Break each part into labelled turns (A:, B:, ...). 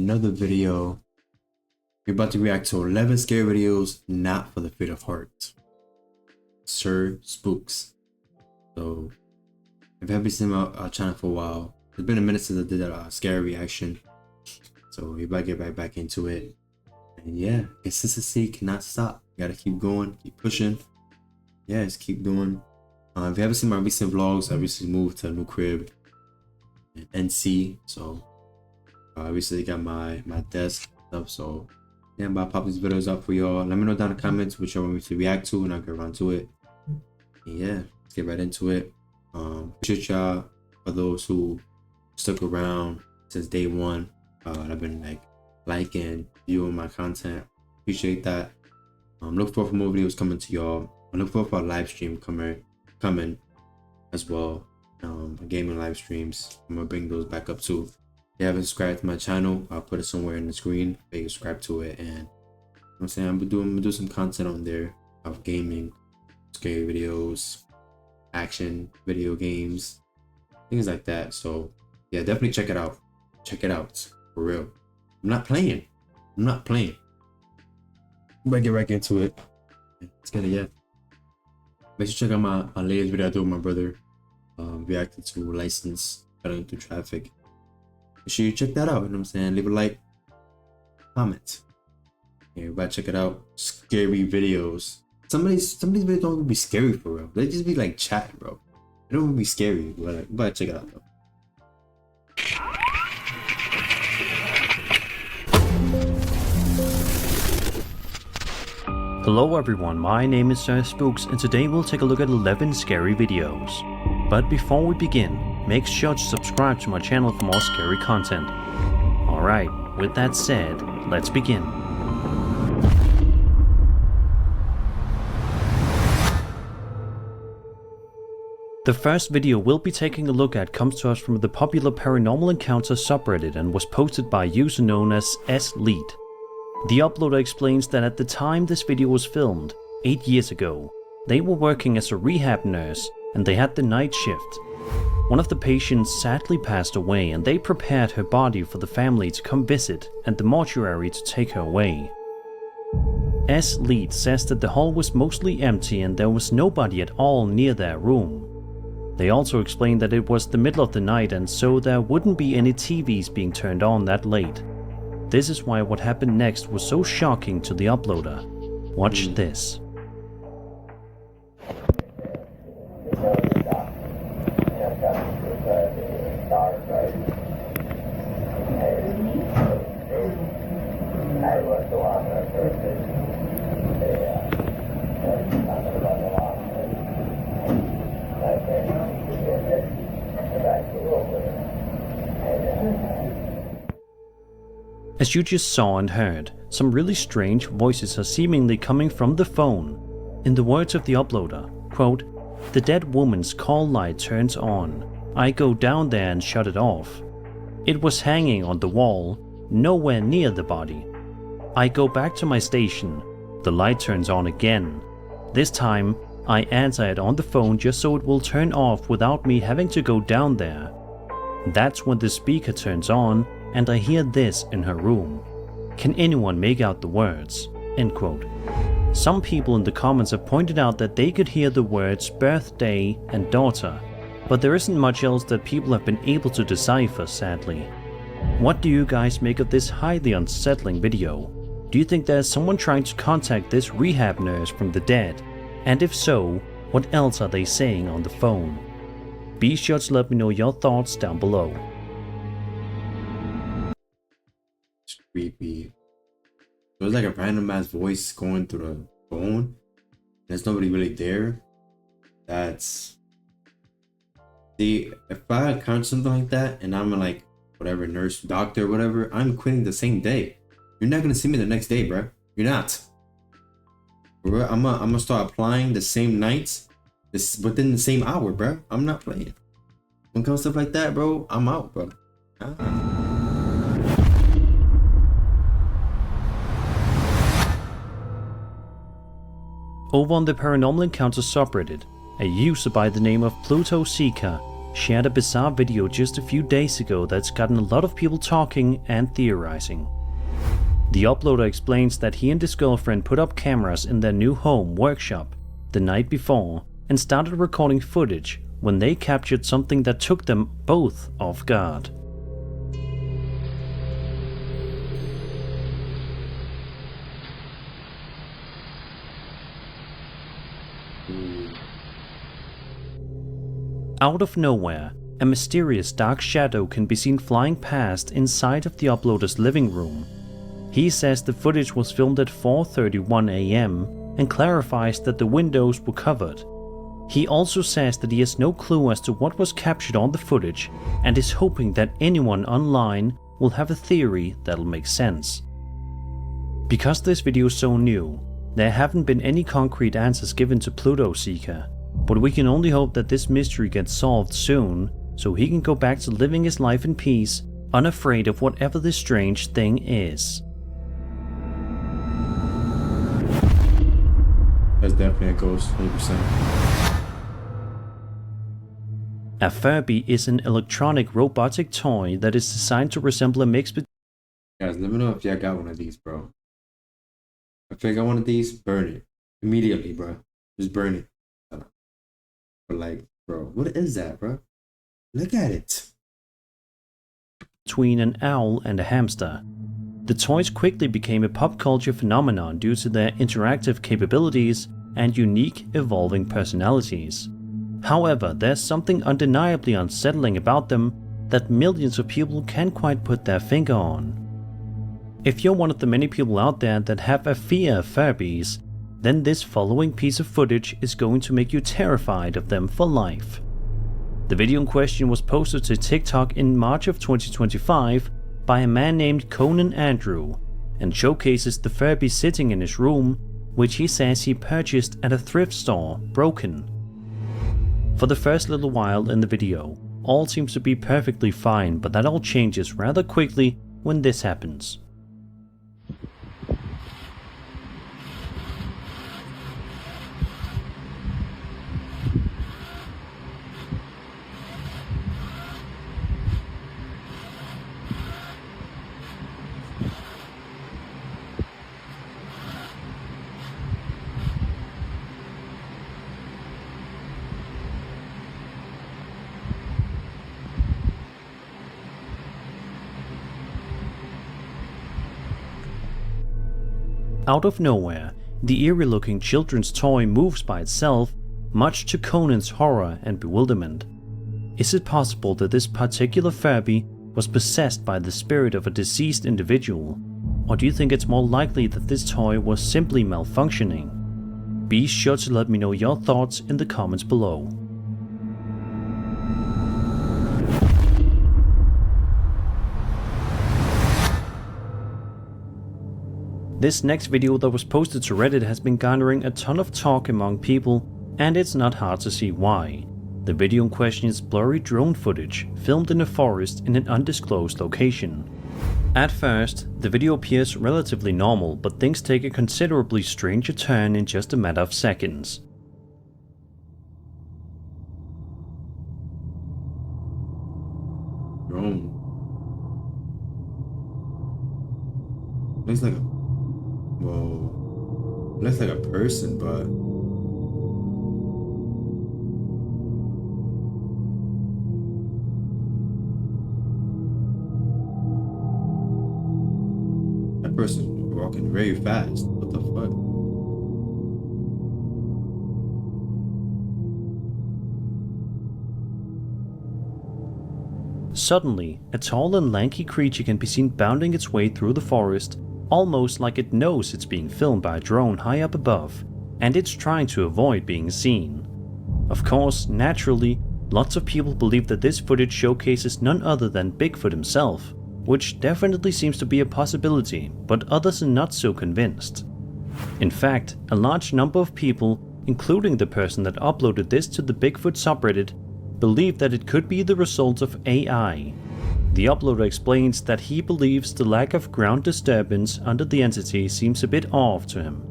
A: another video. We're about to react to 11 scary videos not for the faint of heart. Sir Spooks. So, if you haven't seen my channel for a while, it's been a minute since I did that scary reaction. So, we about to get right back into it. And yeah, consistency cannot stop. You gotta keep going, keep pushing. Yeah, just keep doing. If you haven't seen my recent vlogs, I recently moved to a new crib in NC. So, I recently got my desk stuff. So, yeah, I'm about to pop these videos up for y'all. Let me know down in the comments which y'all want me to react to, and I'll get around to it. And yeah, let's get right into it. Appreciate y'all for those who stuck around since day one. I've been liking, viewing my content. Appreciate that. Look forward for more videos coming to y'all. I look forward for a live stream coming as well. Gaming live streams. I'm gonna bring those back up too. If you haven't subscribed to my channel, I'll put it somewhere in the screen. You can subscribe to it, and you know what I'm saying, I'm gonna do some content on there of gaming, scary videos, action video games, things like that. So yeah, definitely check it out. Check it out for real. I'm not playing. I'm gonna get right into it. Let's get it. Yeah. Make sure to check out my latest video I did with my brother, reacting to license cutting through traffic. Make sure you check that out. You know what I'm saying? Leave a like, comment. Yeah, everybody check it out. Scary videos. Some of these videos don't even be scary for real. They just be like chatting, bro. They don't even be scary. But you gotta check it out though.
B: Hello everyone, my name is Sir Spooks, and today we'll take a look at 11 scary videos. But before we begin, make sure to subscribe to my channel for more scary content. Alright, with that said, let's begin. The first video we'll be taking a look at comes to us from the popular Paranormal Encounters subreddit and was posted by a user known as S-Lead. The uploader explains that at the time this video was filmed, 8 years ago, they were working as a rehab nurse and they had the night shift. One of the patients sadly passed away and they prepared her body for the family to come visit and the mortuary to take her away. S-Lead says that the hall was mostly empty and there was nobody at all near their room. They also explained that it was the middle of the night and so there wouldn't be any TVs being turned on that late. This is why what happened next was so shocking to the uploader. Watch this. As you just saw and heard, some really strange voices are seemingly coming from the phone. In the words of the uploader, quote, "The dead woman's call light turns on. I go down there and shut it off. It was hanging on the wall, nowhere near the body. I go back to my station. The light turns on again. This time, I answer it on the phone just so it will turn off without me having to go down there. That's when the speaker turns on and I hear this in her room. Can anyone make out the words?" End quote. Some people in the comments have pointed out that they could hear the words birthday and daughter, but there isn't much else that people have been able to decipher, sadly. What do you guys make of this highly unsettling video? Do you think there's someone trying to contact this rehab nurse from the dead? And if so, what else are they saying on the phone? Be sure to let me know your thoughts down below.
A: Creepy. So it's like a random ass voice going through the phone. There's nobody really there. That's, see, if I encounter something like that and I'm like whatever nurse, doctor, whatever, I'm quitting the same day. You're not gonna see me the next day, bro. You're not. I'm gonna start applying the same nights, within the same hour, bro. I'm not playing. When it comes to stuff like that, bro, I'm out, bro.
B: Over on the Paranormal Encounters subreddit, a user by the name of Pluto Seeker shared a bizarre video just a few days ago that's gotten a lot of people talking and theorizing. The uploader explains that he and his girlfriend put up cameras in their new home workshop the night before and started recording footage when they captured something that took them both off guard. Out of nowhere, a mysterious dark shadow can be seen flying past inside of the uploader's living room. He says the footage was filmed at 4:31 AM and clarifies that the windows were covered. He also says that he has no clue as to what was captured on the footage and is hoping that anyone online will have a theory that'll make sense. Because this video is so new, there haven't been any concrete answers given to Pluto Seeker, but we can only hope that this mystery gets solved soon so he can go back to living his life in peace, unafraid of whatever this strange thing is.
A: That's definitely a ghost, 100%.
B: A Furby is an electronic robotic toy that is designed to resemble a mix between...
A: Guys, let me know if y'all got one of these, bro. If you got one of these, burn it. Immediately, bro. Just burn it. But like, bro, what is that, bro? Look at it.
B: Between an owl and a hamster. The toys quickly became a pop culture phenomenon due to their interactive capabilities and unique, evolving personalities. However, there's something undeniably unsettling about them that millions of people can't quite put their finger on. If you're one of the many people out there that have a fear of Furbies, then this following piece of footage is going to make you terrified of them for life. The video in question was posted to TikTok in March of 2025 by a man named Conan Andrew and showcases the Furby sitting in his room, which he says he purchased at a thrift store, broken. For the first little while in the video, all seems to be perfectly fine, but that all changes rather quickly when this happens. Out of nowhere, the eerie-looking children's toy moves by itself, much to Conan's horror and bewilderment. Is it possible that this particular Furby was possessed by the spirit of a deceased individual? Or do you think it's more likely that this toy was simply malfunctioning? Be sure to let me know your thoughts in the comments below. This next video that was posted to Reddit has been garnering a ton of talk among people, and it's not hard to see why. The video in question is blurry drone footage filmed in a forest in an undisclosed location. At first, the video appears relatively normal, but things take a considerably stranger turn in just a matter of seconds.
A: Drone. Looks like a... Whoa. Looks like a person, but... That person's walking very fast. What the fuck?
B: Suddenly, a tall and lanky creature can be seen bounding its way through the forest, almost like it knows it's being filmed by a drone high up above, and it's trying to avoid being seen. Of course, naturally, lots of people believe that this footage showcases none other than Bigfoot himself, which definitely seems to be a possibility, but others are not so convinced. In fact, a large number of people, including the person that uploaded this to the Bigfoot subreddit, believe that it could be the result of AI. The uploader explains that he believes the lack of ground disturbance under the entity seems a bit off to him.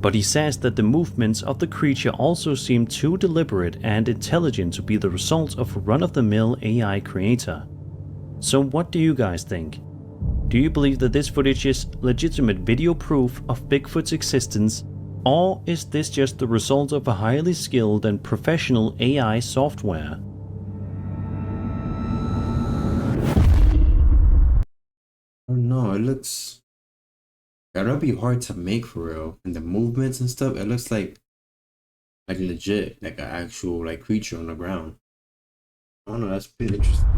B: But he says that the movements of the creature also seem too deliberate and intelligent to be the result of a run-of-the-mill AI creator. So what do you guys think? Do you believe that this footage is legitimate video proof of Bigfoot's existence, or is this just the result of a highly skilled and professional AI software?
A: I don't know, it looks... That'll be hard to make for real. And the movements and stuff, it looks like legit, like an actual like creature on the ground. I don't know, that's pretty interesting.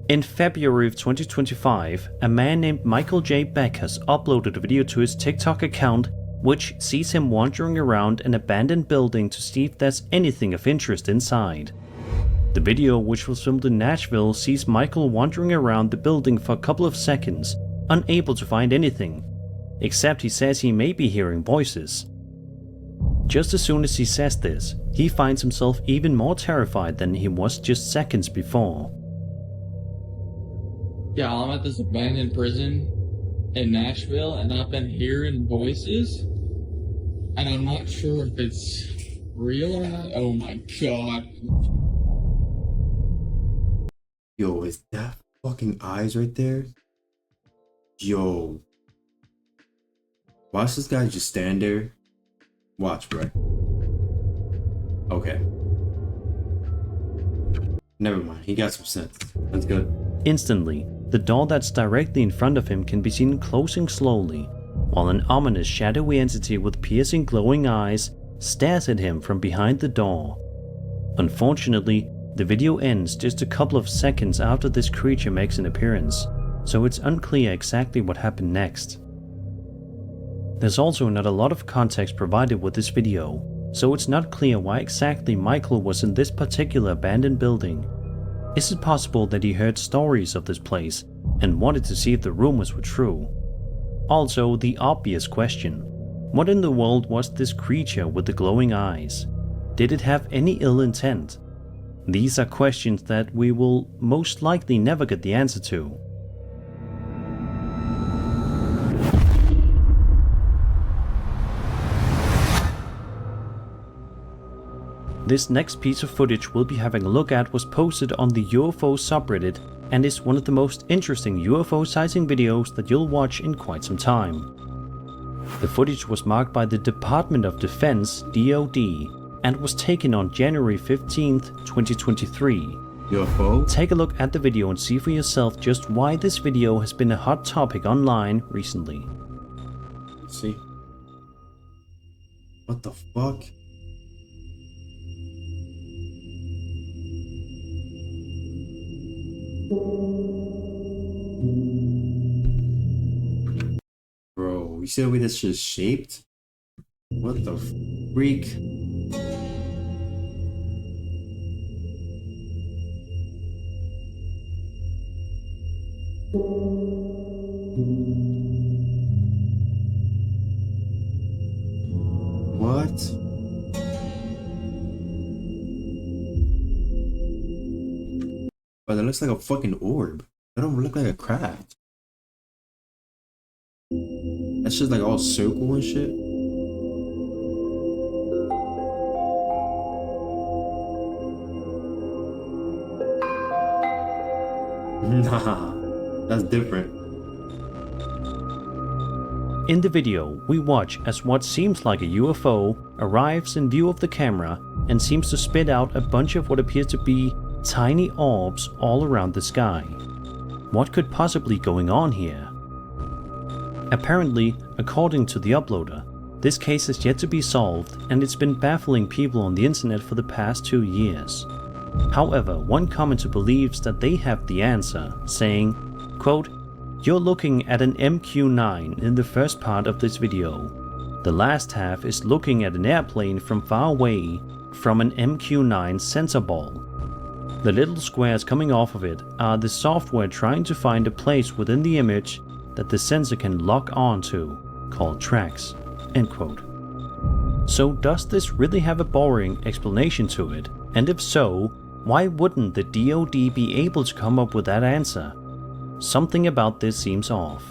B: In February of 2025, a man named Michael J. Beck has uploaded a video to his TikTok account which sees him wandering around an abandoned building to see if there's anything of interest inside. The video, which was filmed in Nashville, sees Michael wandering around the building for a couple of seconds, unable to find anything, except he says he may be hearing voices. Just as soon as he says this, he finds himself even more terrified than he was just seconds before.
C: Yeah, I'm at this abandoned prison in Nashville, and I've been hearing voices, and I'm not sure if it's real or not. Oh my god.
A: Yo, is that fucking eyes right there? Yo. Watch this guy just stand there. Watch, bro. Okay. Never mind, he got some sense. That's good.
B: Instantly, the door that's directly in front of him can be seen closing slowly, while an ominous shadowy entity with piercing glowing eyes stares at him from behind the door. Unfortunately, the video ends just a couple of seconds after this creature makes an appearance, so it's unclear exactly what happened next. There's also not a lot of context provided with this video, so it's not clear why exactly Michael was in this particular abandoned building. Is it possible that he heard stories of this place and wanted to see if the rumors were true? Also, the obvious question: what in the world was this creature with the glowing eyes? Did it have any ill intent? These are questions that we will most likely never get the answer to. This next piece of footage we'll be having a look at was posted on the UFO subreddit and is one of the most interesting UFO sighting videos that you'll watch in quite some time. The footage was marked by the Department of Defense (DoD) and was taken on January 15th, 2023.
A: UFO?
B: Take a look at the video and see for yourself just why this video has been a hot topic online recently.
A: Let's see. What the fuck? Bro, you see the way this shit is shaped? What the freak? What? But that looks like a fucking orb. That don't look like a craft. That's just like all circle and shit. Nah, that's different.
B: In the video, we watch as what seems like a UFO arrives in view of the camera and seems to spit out a bunch of what appears to be tiny orbs all around the sky. What could possibly be going on here? Apparently, according to the uploader, this case is yet to be solved and it's been baffling people on the internet for the past 2 years. However, one commenter believes that they have the answer, saying, quote, "You're looking at an MQ-9 in the first part of this video. The last half is looking at an airplane from far away from an MQ-9 sensor ball. The little squares coming off of it are the software trying to find a place within the image that the sensor can lock onto, called tracks." End quote. So does this really have a boring explanation to it? And if so, why wouldn't the DoD be able to come up with that answer? Something about this seems off.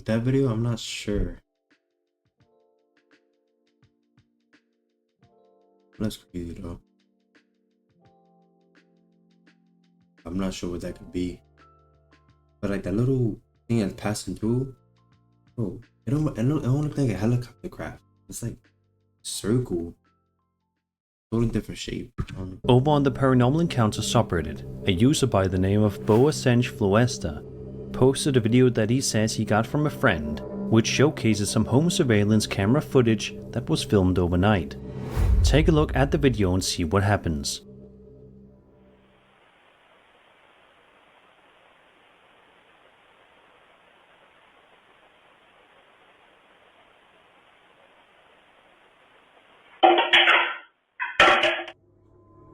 A: with that video, I'm not sure. That's crazy though. I'm not sure what that could be. But like that little thing that's passing through, oh, it don't look like a helicopter craft. It's like circle. Totally different shape.
B: Over on the Paranormal Encounter subreddit, a user by the name of Fluesta posted a video that he says he got from a friend, which showcases some home surveillance camera footage that was filmed overnight. Take a look at the video and see what happens.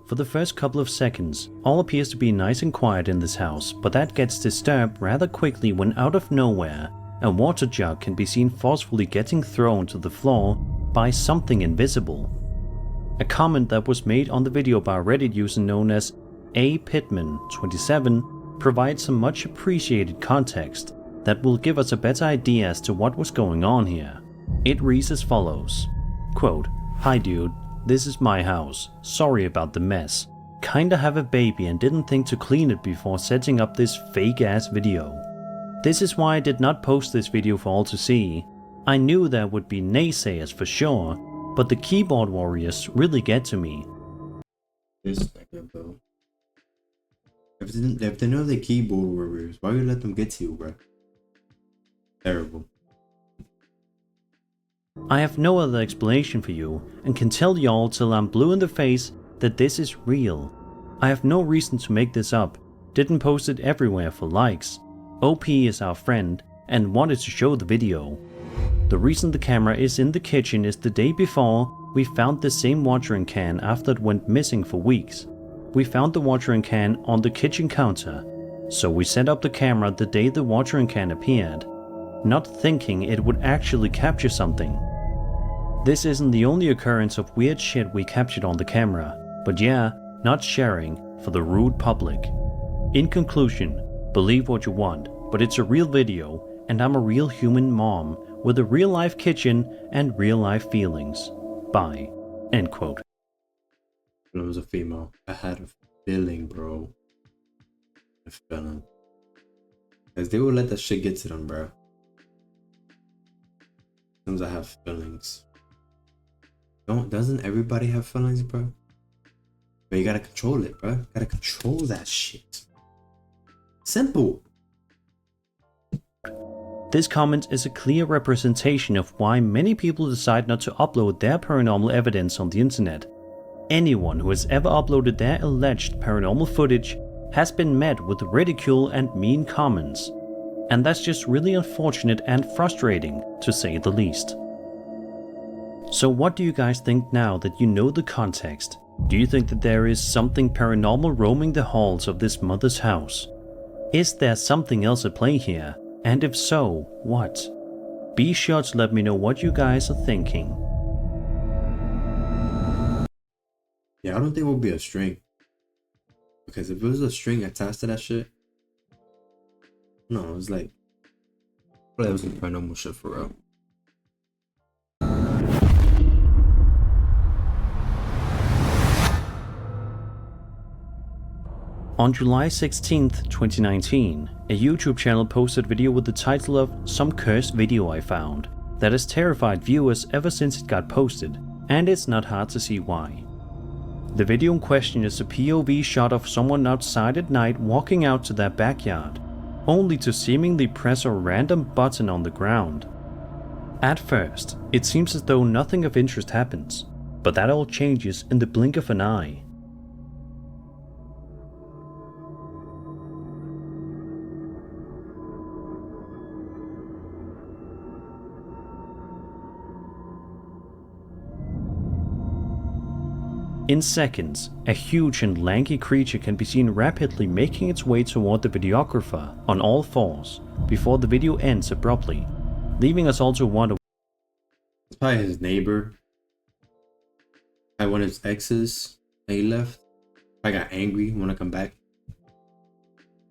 B: For the first couple of seconds, all appears to be nice and quiet in this house, but that gets disturbed rather quickly when out of nowhere, a water jug can be seen forcefully getting thrown to the floor by something invisible. A comment that was made on the video by a Reddit user known as PT.17 provides some much appreciated context that will give us a better idea as to what was going on here. It reads as follows, quote, "Hi dude. This is my house. Sorry about the mess. Kinda have a baby and didn't think to clean it before setting up this fake ass video. This is why I did not post this video for all to see. I knew there would be naysayers for sure, but the keyboard warriors really get to me."
A: This nigga, bro. If they know the keyboard warriors, why would you let them get to you, bro? Terrible.
B: "I have no other explanation for you and can tell y'all till I'm blue in the face that this is real. I have no reason to make this up, didn't post it everywhere for likes. OP is our friend and wanted to show the video. The reason the camera is in the kitchen is the day before we found the same watering can after it went missing for weeks. We found the watering can on the kitchen counter, so we set up the camera the day the watering can appeared, not thinking it would actually capture something. This isn't the only occurrence of weird shit we captured on the camera, but yeah, not sharing for the rude public. In conclusion, believe what you want, but it's a real video and I'm a real human mom with a real life kitchen and real life feelings. Bye." End quote.
A: It was a female. I had a feeling, bro. A feeling. Cause they would let that shit get to them, bro. Sometimes I have feelings. Doesn't everybody have feelings, bro? But you gotta control it, bro. Gotta control that shit. Simple.
B: This comment is a clear representation of why many people decide not to upload their paranormal evidence on the internet. Anyone who has ever uploaded their alleged paranormal footage has been met with ridicule and mean comments. And that's just really unfortunate and frustrating, to say the least. So what do you guys think now that you know the context? Do you think that there is something paranormal roaming the halls of this mother's house? Is there something else at play here? And if so, what? Be sure to let me know what you guys are thinking.
A: Yeah, I don't think it would be a string. Because if it was a string attached to that shit, no, it was like, well, it was some paranormal shit for real.
B: On July 16th, 2019, a YouTube channel posted a video with the title of "Some Cursed Video I Found" that has terrified viewers ever since it got posted, and it's not hard to see why. The video in question is a POV shot of someone outside at night walking out to their backyard, only to seemingly press a random button on the ground. At first, it seems as though nothing of interest happens, but that all changes in the blink of an eye. In seconds, a huge and lanky creature can be seen rapidly making its way toward the videographer on all fours before the video ends abruptly, leaving us all to wonder.
A: It's probably his neighbor. Probably one of his exes that he left. I got angry when I come back.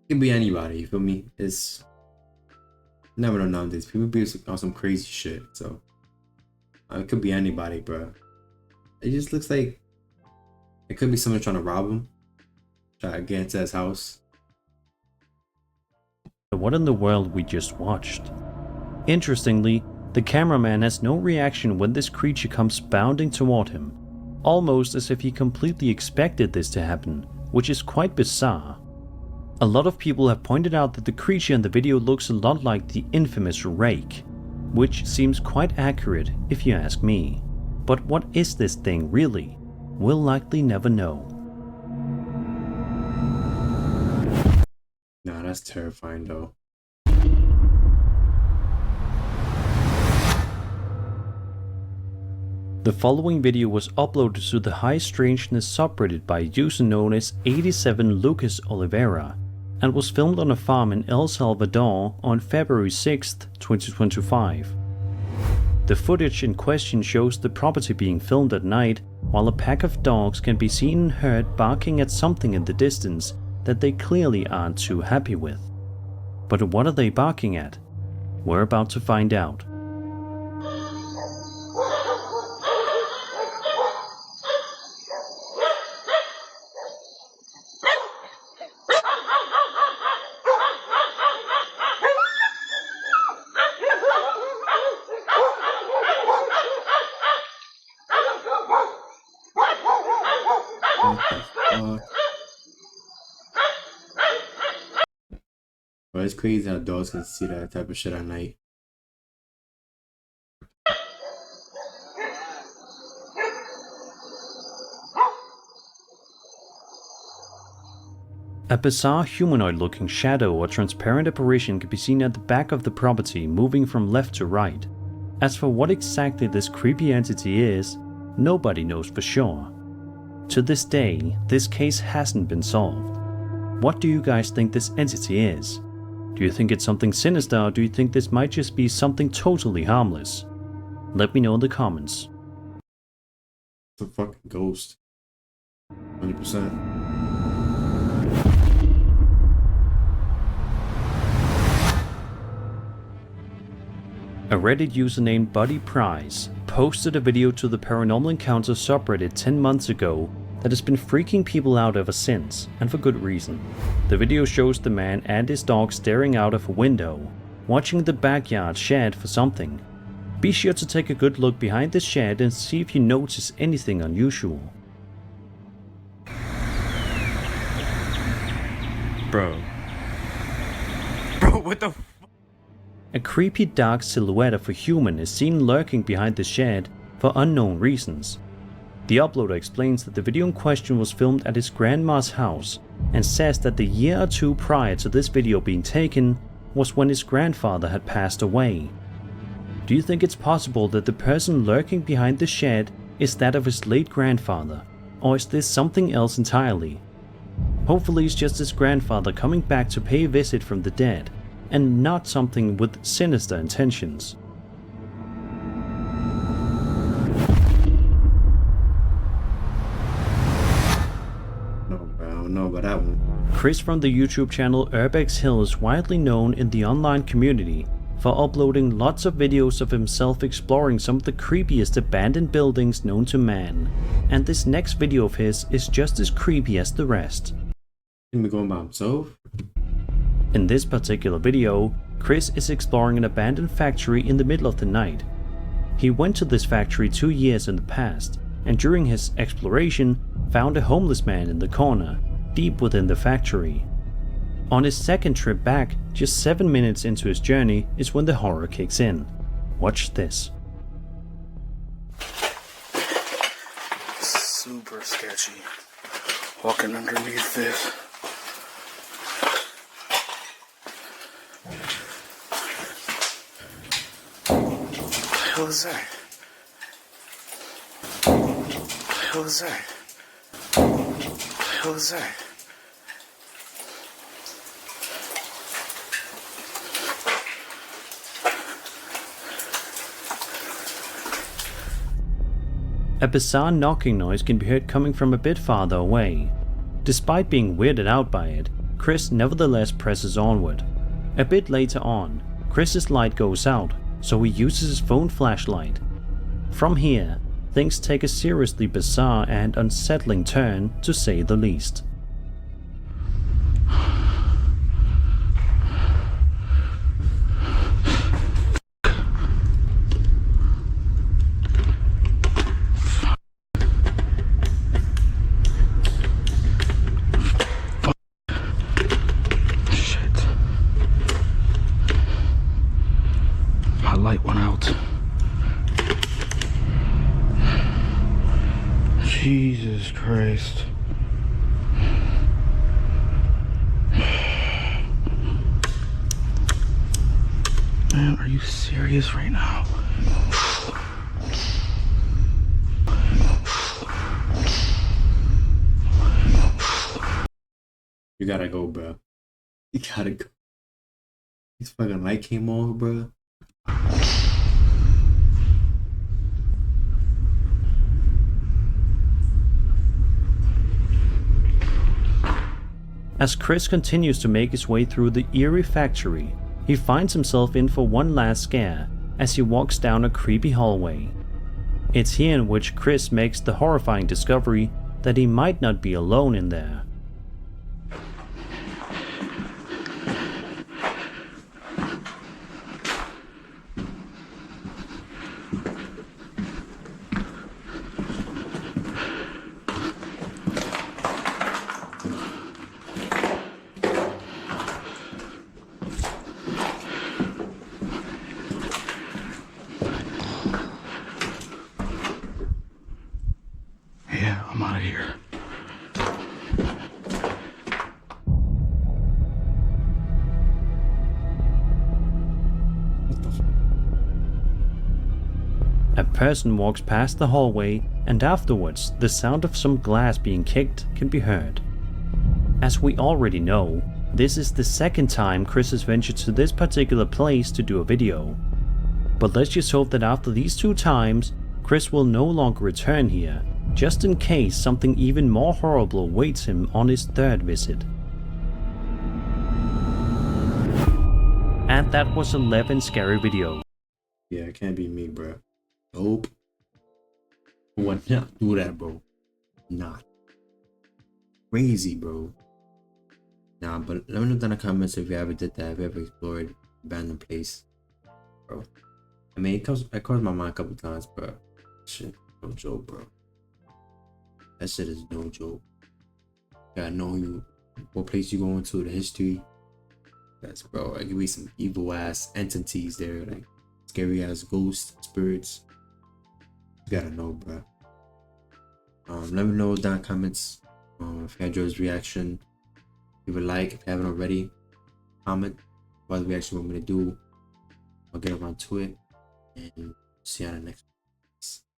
A: It could be anybody, you feel me? It's never know nowadays. People be on some crazy shit. So it could be anybody, bro. It just looks like it could be someone trying to rob him, try to get into his house.
B: What in the world we just watched? Interestingly, the cameraman has no reaction when this creature comes bounding toward him, almost as if he completely expected this to happen, which is quite bizarre. A lot of people have pointed out that the creature in the video looks a lot like the infamous rake, which seems quite accurate if you ask me. But what is this thing really? We'll likely never know.
A: Nah, that's terrifying though.
B: The following video was uploaded to the High Strangeness subreddit by a user known as 87 Lucas Oliveira and was filmed on a farm in El Salvador on February 6, 2025. The footage in question shows the property being filmed at night while a pack of dogs can be seen and heard barking at something in the distance that they clearly aren't too happy with. But what are they barking at? We're about to find out.
A: But it's crazy how dogs can see that type of shit at night.
B: A bizarre humanoid-looking shadow or transparent apparition can be seen at the back of the property, moving from left to right. As for what exactly this creepy entity is, nobody knows for sure. To this day, this case hasn't been solved. What do you guys think this entity is? Do you think it's something sinister, or do you think this might just be something totally harmless? Let me know in the comments.
A: It's a fucking ghost. 100%.
B: A Reddit user named Buddy Price posted a video to the Paranormal Encounters subreddit 10 months ago that has been freaking people out ever since, and for good reason. The video shows the man and his dog staring out of a window, watching the backyard shed for something. Be sure to take a good look behind this shed and see if you notice anything unusual.
D: Bro, what the
B: A creepy dark silhouette of a human is seen lurking behind the shed for unknown reasons. The uploader explains that the video in question was filmed at his grandma's house and says that the year or two prior to this video being taken was when his grandfather had passed away. Do you think it's possible that the person lurking behind the shed is that of his late grandfather, or is this something else entirely? Hopefully it's just his grandfather coming back to pay a visit from the dead, and not something with sinister intentions.
A: No, bro, I don't know about that one.
B: Chris from the YouTube channel Urbex Hill is widely known in the online community for uploading lots of videos of himself exploring some of the creepiest abandoned buildings known to man, and this next video of his is just as creepy as the rest.
A: He been going by himself?
B: In this particular video, Chris is exploring an abandoned factory in the middle of the night. He went to this factory 2 years in the past, and during his exploration found a homeless man in the corner, deep within the factory. On his second trip back, just 7 minutes into his journey, is when the horror kicks in. Watch this.
D: super sketchy. Walking underneath this. What the hell is that? What the hell is that? What the hell is that?
B: A bizarre knocking noise can be heard coming from a bit farther away. Despite being weirded out by it, Chris nevertheless presses onward. A bit later on, Chris's light goes out, so he uses his phone flashlight. From here, things take a seriously bizarre and unsettling turn, to say the least.
D: Shit. My light went out. Jesus Christ. Man, are you serious right now?
A: You gotta go, bro. You gotta go. This fucking light came on, bro.
B: As Chris continues to make his way through the eerie factory, he finds himself in for one last scare as he walks down a creepy hallway. It's here in which Chris makes the horrifying discovery that he might not be alone in there.
D: Yeah, I'm out of here.
B: A person walks past the hallway, and afterwards the sound of some glass being kicked can be heard. As we already know, this is the second time Chris has ventured to this particular place to do a video. But let's just hope that after these 2 times, Chris will no longer return here, just in case something even more horrible awaits him on his 3rd visit. And that was 11 scary videos.
A: Yeah, it can't be me, bro. Nope. I would not do that, bro. Not. Crazy, bro. Nah, but let me know down in the comments if you ever did that, if you ever explored abandoned place, bro. I mean, it crossed my mind a couple times, bro. Shit, no joke, bro. That shit is no joke. Gotta know what place you going to, the history. That's, bro. It could be some evil ass entities there, like scary ass ghosts, spirits. You gotta know, bro. Let me know down in the comments if you enjoyed this reaction. Leave a like if you haven't already. Comment what reaction you want me to do. I'll get around to it. And see you on the next one.